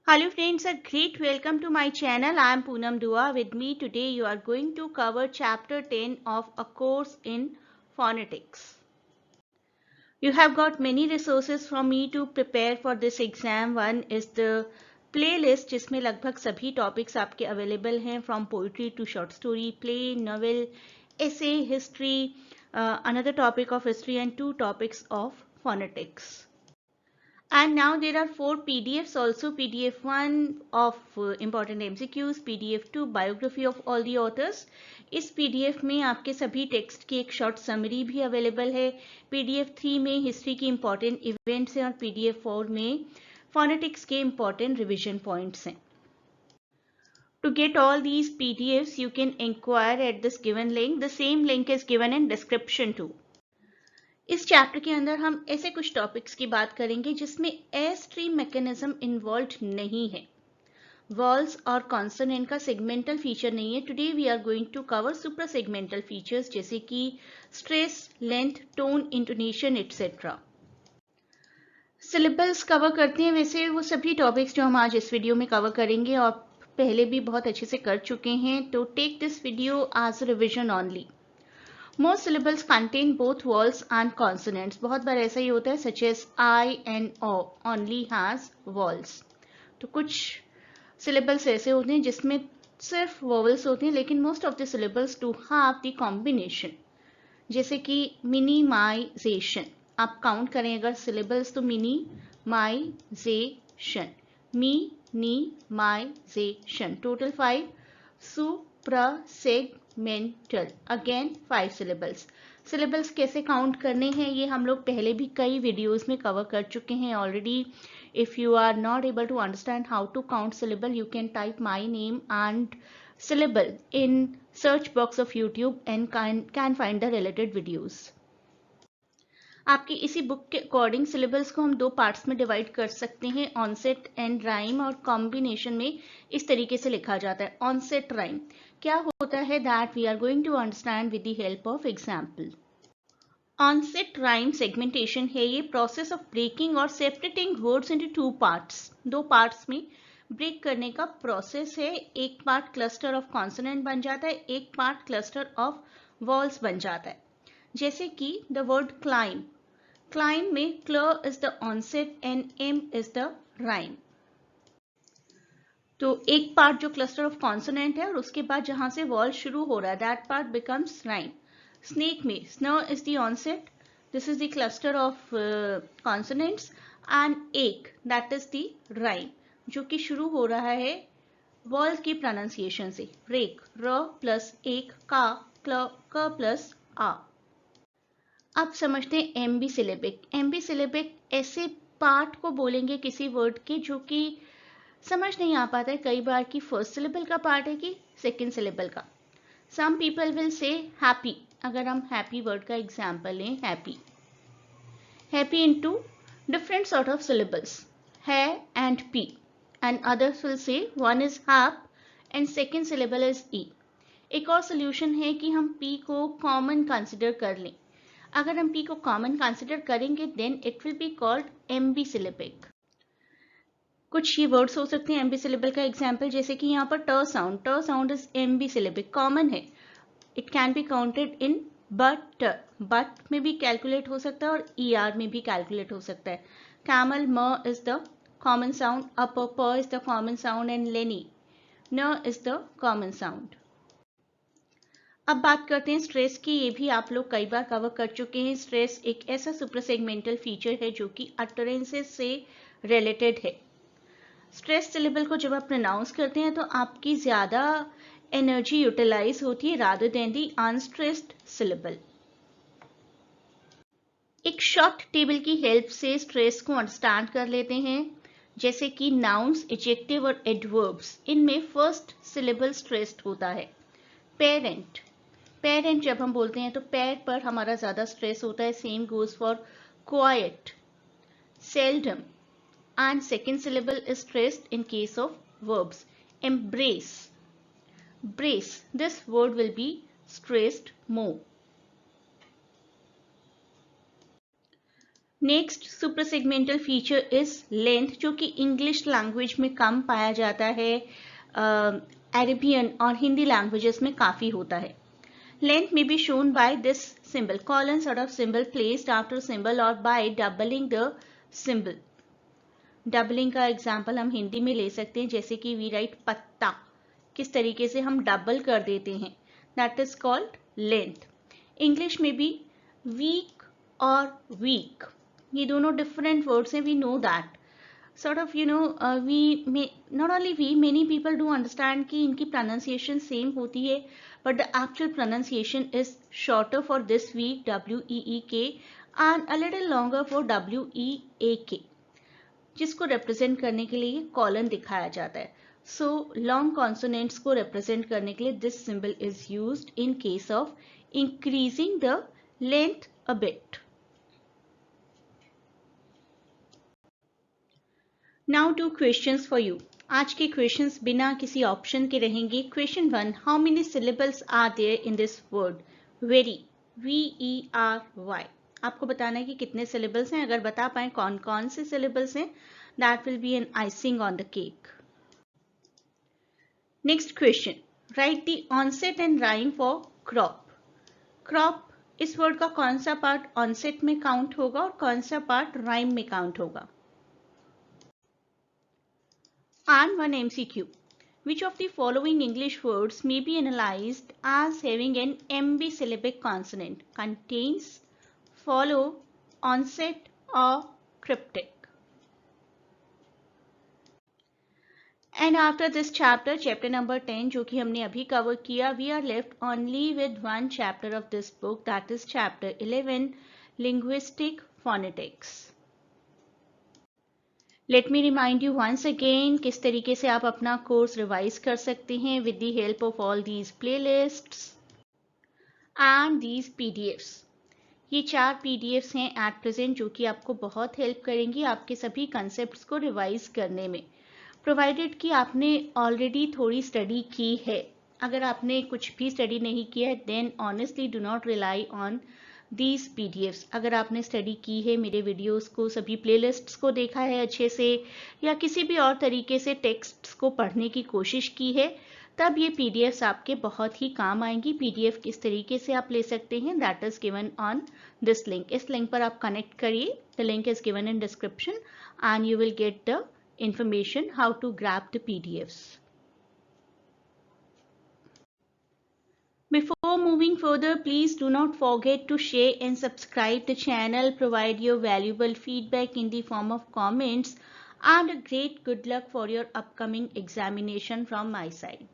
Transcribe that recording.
Hello friends, a great welcome to my channel. I am Poonam Dua. With me today you are going to cover chapter 10 of a course in phonetics. You have got many resources from me to prepare for this exam. One is the playlist जिसमें लगभग सभी topics आपके available हैं from poetry to short story, play, novel, essay, history, another topic of history and two topics of phonetics. And now there are 4 PDFs also, PDF 1 of important MCQs, PDF 2 biography of all the authors. इस PDF में आपके सभी text की एक short summary भी available है. PDF 3 में history की इंपॉर्टेंट इवेंट्स हैं और PDF 4 में फोनेटिक्स के इंपॉर्टेंट रिविजन पॉइंट्स हैं. To get all these PDFs, you can inquire at this given link. The same link is given in description too. इस चैप्टर के अंदर हम ऐसे कुछ टॉपिक्स की बात करेंगे जिसमें ए स्ट्रीम मैकेनिज्म इन्वॉल्व नहीं है. वॉल्स और कॉन्सोनेंट का सेगमेंटल फीचर नहीं है. Today we are going to cover super segmental features जैसे कि stress, length, tone, intonation etcetera. Syllables cover करते हैं. वैसे वो सभी टॉपिक्स जो हम आज इस वीडियो में कवर करेंगे और पहले भी बहुत अच्छे से कर चुके हैं, तो take this video as revision only. Most syllables contain both vowels and consonants. बहुत बार ऐसा ही होता है, such as I and O only has vowels. तो कुछ syllables ऐसे होते हैं जिसमें सिर्फ vowels होते हैं, लेकिन most of the syllables do have the combination. जैसे कि minimization. आप काउंट करें अगर syllables तो minimization, minimization, total 5. Suprasegmental, again 5 syllables. syllables कैसे काउंट करने हैं ये हम लोग पहले भी कई वीडियोस में कवर कर चुके हैं already. If you are not able to understand how to count syllable, you can type my name and syllable in search box of YouTube and can find the related videos. आपकी इसी book के according syllables को हम 2 parts में divide कर सकते हैं, onset and rhyme, और कॉम्बिनेशन में इस तरीके से लिखा जाता है. ऑनसेट राइम क्या होता है, that we are going to understand with the help of example. Onset rhyme segmentation है ये प्रोसेस ऑफ ब्रेकिंग और separating words into 2 parts. 2 parts में ब्रेक करने का प्रोसेस है. एक पार्ट क्लस्टर ऑफ कॉन्सोनेंट बन जाता है, एक पार्ट क्लस्टर ऑफ वॉल्स बन जाता है. जैसे कि द वर्ड क्लाइम. क्लाइम में cl is the onset and M is the rhyme. तो एक पार्ट जो क्लस्टर ऑफ कॉन्सोनेंट है और उसके बाद जहां से वॉल शुरू हो रहा है, that part becomes rhyme. Snake में sn is the onset, this is the cluster of consonants, and ake that is the rhyme जो कि शुरू हो रहा है वॉल की प्रोनाउंसिएशन से. रेक, र प्लस एक, का, क्ल, क प्लस आ. अब समझते हैं एम्बी सिलेबिक. एम्बी सिलेबिक ऐसे पार्ट को बोलेंगे किसी वर्ड के जो कि समझ नहीं आ पाता है कई बार कि फर्स्ट सिलेबल का पार्ट है कि सेकंड सिलेबल का. Some people will say happy. अगर हम हैप्पी वर्ड का एग्जांपल लें, happy, happy into different sort of syllables, ha and pee, and others will say one is hap and second syllable is e. एक और solution है कि हम p को कॉमन कंसिडर कर लें. अगर हम पी को कॉमन कंसिडर करेंगे then it will be called ambisyllabic. कुछ ये वर्ड्स हो सकते हैं एम्बी सिलेबल का एग्जांपल, जैसे कि यहाँ पर ट साउंड. ट sound is Aamby syllabic, common है. It can be counted in but. But में भी कैलकुलेट हो सकता है और ER में भी कैलकुलेट हो सकता है. Camel, m is the common sound, up, p is the common sound, and Lenny, n is the common sound. अब बात करते हैं स्ट्रेस की. ये भी आप लोग कई बार कवर कर चुके हैं. स्ट्रेस एक ऐसा सुपरसेगमेंटल फीचर है जो कि अटरेंसेस से रिलेटेड है. स्ट्रेस सिलेबल को जब आप प्रोनाउंस करते हैं तो आपकी ज्यादा एनर्जी यूटिलाइज होती है रादर देन दी अनस्ट्रेस्ड सिलेबल. एक शॉर्ट टेबल की हेल्प से स्ट्रेस को अंडरस्टैंड कर लेते हैं. जैसे कि नाउन्स, एडजेक्टिव और एडवर्ब्स, इनमें फर्स्ट सिलेबल स्ट्रेस्ड होता है. पेरेंट. पेरेंट जब हम बोलते हैं तो पैर पर हमारा ज्यादा स्ट्रेस होता है. Same goes for quite, seldom, and second syllable is stressed in case of verbs. Embrace, brace, this word will be stressed more. Next suprasegmental feature is length, जो कि इंग्लिश लैंग्वेज में कम पाया जाता है, अरेबियन और Hindi languages में काफ़ी होता है. Length may be shown by this symbol, colon sort of symbol placed after symbol or by doubling the symbol. Doubling का एग्जाम्पल हम हिंदी में ले सकते हैं, जैसे कि we write पत्ता, किस तरीके से हम डबल कर देते हैं, that is called length. English में भी week और week, ये दोनों different words हैं, we know that. Sort of we may not only we, many people do understand कि इनकी pronunciation same होती है, but the actual pronunciation is shorter for this week, W-E-E-K, and a little longer for W-E-A-K, जिसको represent करने के लिए colon दिखाया जाता है. So long consonants को represent करने के लिए this symbol is used in case of increasing the length a bit. Now 2 questions for you. आज के क्वेश्चंस बिना किसी ऑप्शन के रहेंगे. Question 1, how many syllables are there in this word very, VERY. आपको बताना है कि कितने सिलेबल्स हैं. अगर बता पाए कौन कौन से सिलेबल्स हैं, that will be an icing on the cake. Next question, write the onset and rhyme for crop. Crop इस वर्ड का कौन सा पार्ट ऑनसेट में काउंट होगा और कौन सा पार्ट राइम में काउंट होगा. And 1 MCQ. Which of the following English words may be analyzed as having an ambisyllabic consonant? Contains, follow, onset or cryptic. And after this chapter, chapter number 10, जो कि हमने अभी cover किया, we are left only with one chapter of this book, that is chapter 11, Linguistic Phonetics. Let me remind you once again किस तरीके से आप अपना कोर्स रिवाइज कर सकते हैं with the help of all these playlists and these PDFs. ये 4 PDFs हैं एट प्रेजेंट, जो कि आपको बहुत हेल्प करेंगी आपके सभी कंसेप्ट्स को रिवाइज करने में, प्रोवाइडेड कि आपने ऑलरेडी थोड़ी स्टडी की है. अगर आपने कुछ भी स्टडी नहीं किया है, then honestly do not rely on these PDFs. अगर आपने स्टडी की है, मेरे वीडियोस को, सभी प्लेलिस्ट्स को देखा है अच्छे से, या किसी भी और तरीके से टेक्स्ट्स को पढ़ने की कोशिश की है, तब ये पीडीएफ्स आपके बहुत ही काम आएंगी. पीडीएफ किस तरीके से आप ले सकते हैं, that is given on this link. इस लिंक पर आप कनेक्ट करिए. The link is given in description and you will get the information how to grab the PDFs. Before moving further, please do not forget to share and subscribe the channel. Provide your valuable feedback in the form of comments, and a great good luck for your upcoming examination from my side.